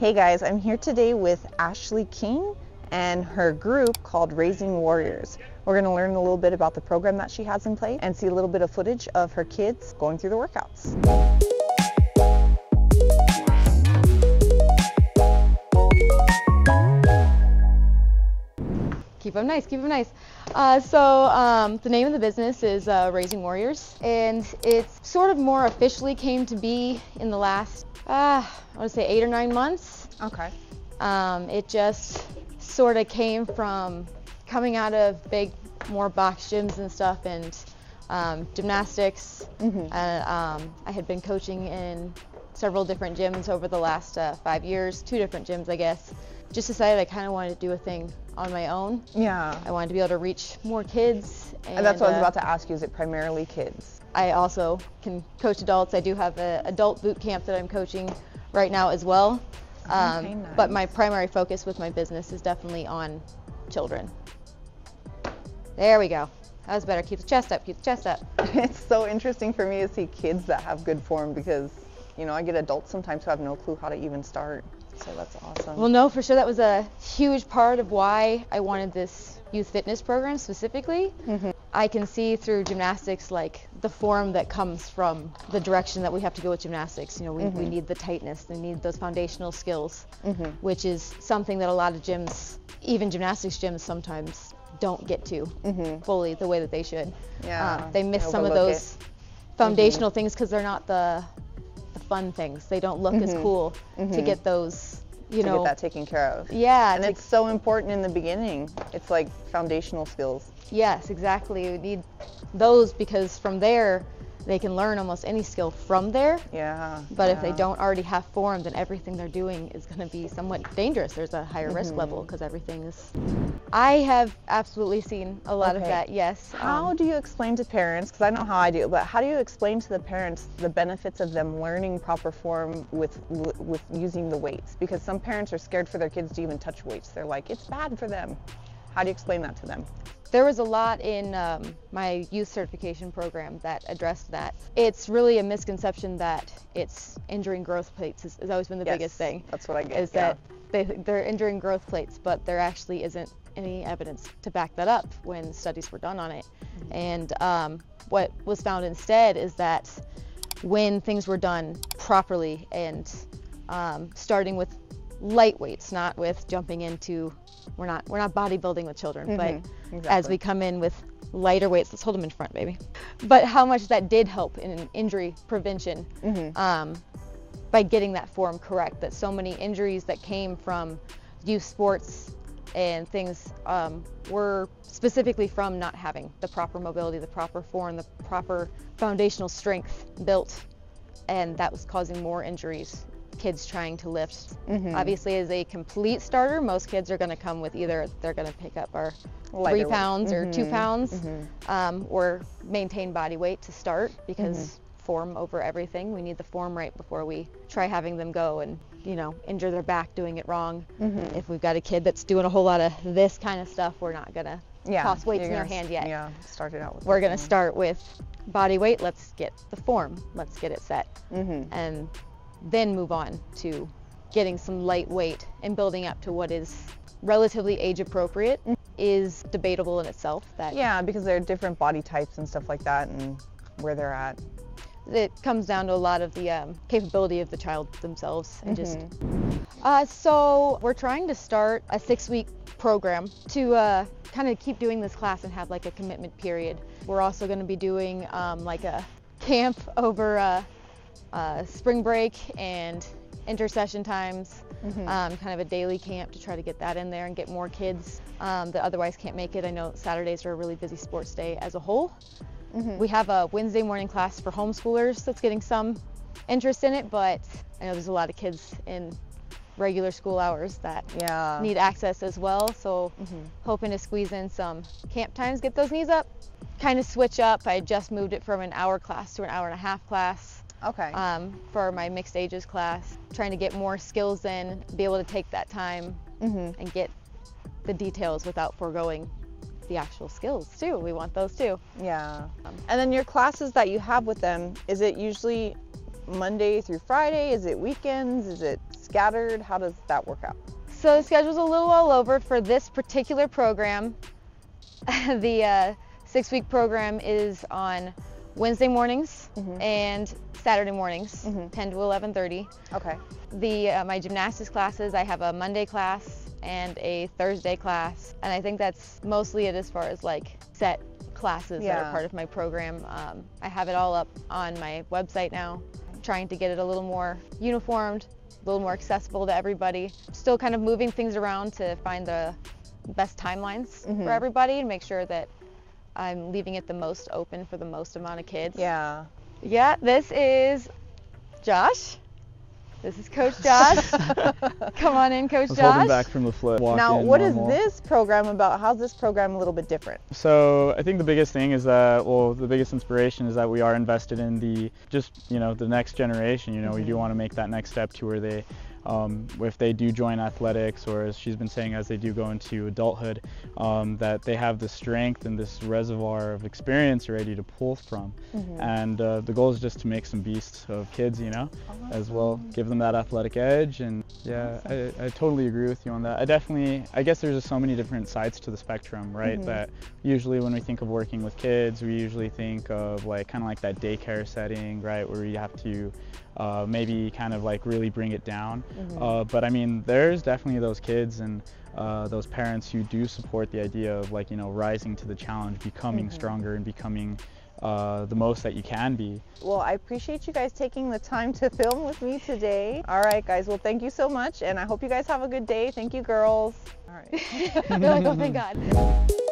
Hey guys, I'm here today with Ashley King and her group called Raising Warriors. We're going to learn a little bit about the program that she has in play and see a little bit of footage of her kids going through the workouts. Keep them nice, keep them nice. The name of the business is Raising Warriors, and it's sort of more officially came to be in the last, I want to say 8 or 9 months. Okay. It just sort of came from coming out of big, more box gyms and stuff, and gymnastics. I had been coaching in several different gyms over the last 5 years, 2 different gyms, I guess. Just decided I kind of wanted to do a thing on my own. Yeah. I wanted to be able to reach more kids. And that's what I was about to ask you. Is it primarily kids? I also can coach adults. I do have an adult boot camp that I'm coaching right now as well. Okay, nice. But my primary focus with my business is definitely on children. There we go. That was better. Keep the chest up, keep the chest up. It's so interesting for me to see kids that have good form because, you know, I get adults sometimes who have no clue how to even start. So that's awesome. Well, no, for sure. That was a huge part of why I wanted this youth fitness program specifically. I can see through gymnastics, like the form that comes from the direction that we have to go with gymnastics. You know, we need the tightness, we need those foundational skills, which is something that a lot of gyms, even gymnastics gyms, sometimes don't get to fully the way that they should. Yeah. They miss some of those foundational things because they're not the fun things. They don't look as cool to get those, you know. To get that taken care of. Yeah. And it's so important in the beginning. It's like foundational skills. Yes, exactly. You need those because from there they can learn almost any skill from there. Yeah. But if they don't already have form, then everything they're doing is going to be somewhat dangerous. There's a higher risk level because everything is. I have absolutely seen a lot of that, yes. How do you explain to parents, because I know how I do, but how do you explain to the parents the benefits of them learning proper form with using the weights? Because some parents are scared for their kids to even touch weights. They're like, it's bad for them. How do you explain that to them? There was a lot in my youth certification program that addressed that. It's really a misconception that it's injuring growth plates has always been the biggest thing. That's what I get. Is that they're injuring growth plates, but there actually isn't any evidence to back that up when studies were done on it. And what was found instead is that when things were done properly and starting with light weights, not with jumping into, we're not bodybuilding with children, but as we come in with lighter weights, let's hold them in front, baby. But how much that did help in injury prevention by getting that form correct. That so many injuries that came from youth sports and things were specifically from not having the proper mobility, the proper form, the proper foundational strength built, and that was causing more injuries. Kids trying to lift. Obviously, as a complete starter, most kids are going to come with either they're going to pick up our 3 pounds or 2 pounds or maintain body weight to start because form over everything. We need the form right before we try having them go and, you know, injure their back doing it wrong. If we've got a kid that's doing a whole lot of this kind of stuff, we're not going to toss weights in their hand yet. Yeah, start it out with we're going to start with body weight. Let's get the form. Let's get it set. And then move on to getting some lightweight and building up to what is relatively age appropriate is debatable in itself. That because there are different body types and stuff like that and where they're at. It comes down to a lot of the capability of the child themselves and just so we're trying to start a 6-week program to kind of keep doing this class and have like a commitment period. We're also going to be doing like a camp over spring break and intersession times, kind of a daily camp to try to get that in there and get more kids that otherwise can't make it. I know Saturdays are a really busy sports day as a whole. We have a Wednesday morning class for homeschoolers that's getting some interest in it, but I know there's a lot of kids in regular school hours that need access as well, so hoping to squeeze in some camp times, get those knees up, kind of switch up. I just moved it from an hour class to an hour and a half class. For my mixed ages class, trying to get more skills in, be able to take that time and get the details without foregoing the actual skills too. We want those too. And then your classes that you have with them, is it usually Monday through Friday? Is it weekends? Is it scattered? How does that work out? So the schedule's a little all over for this particular program. The 6-week program is on Wednesday mornings and Saturday mornings, 10 to 11:30. Okay. My gymnastics classes, I have a Monday class and a Thursday class, and I think that's mostly it as far as like set classes that are part of my program. I have it all up on my website now. I'm trying to get it a little more uniformed, a little more accessible to everybody. Still kind of moving things around to find the best timelines for everybody and make sure that I'm leaving it the most open for the most amount of kids. Yeah. Yeah, this is Josh. This is Coach Josh. Come on in, Coach Josh. Holding back from the flip. Now, what is this program about? How's this program a little bit different? So I think the biggest thing is that, well, the biggest inspiration is that we are invested in the next generation. You know, we do want to make that next step to where they, if they do join athletics, or as she's been saying, as they do go into adulthood, that they have the strength and this reservoir of experience already to pull from. And the goal is just to make some beasts of kids, you know, as well, give them that athletic edge. And yeah, I totally agree with you on that. I guess there's just so many different sides to the spectrum, right? That usually when we think of working with kids, we usually think of like kind of like that daycare setting, right, where you have to maybe kind of like really bring it down. But I mean, there's definitely those kids and those parents who do support the idea of, like, you know, rising to the challenge, becoming stronger and becoming the most that you can be. Well, I appreciate you guys taking the time to film with me today. All right, guys. Well, thank you so much, and I hope you guys have a good day. Thank you, girls. All right. You're like, oh, thank God.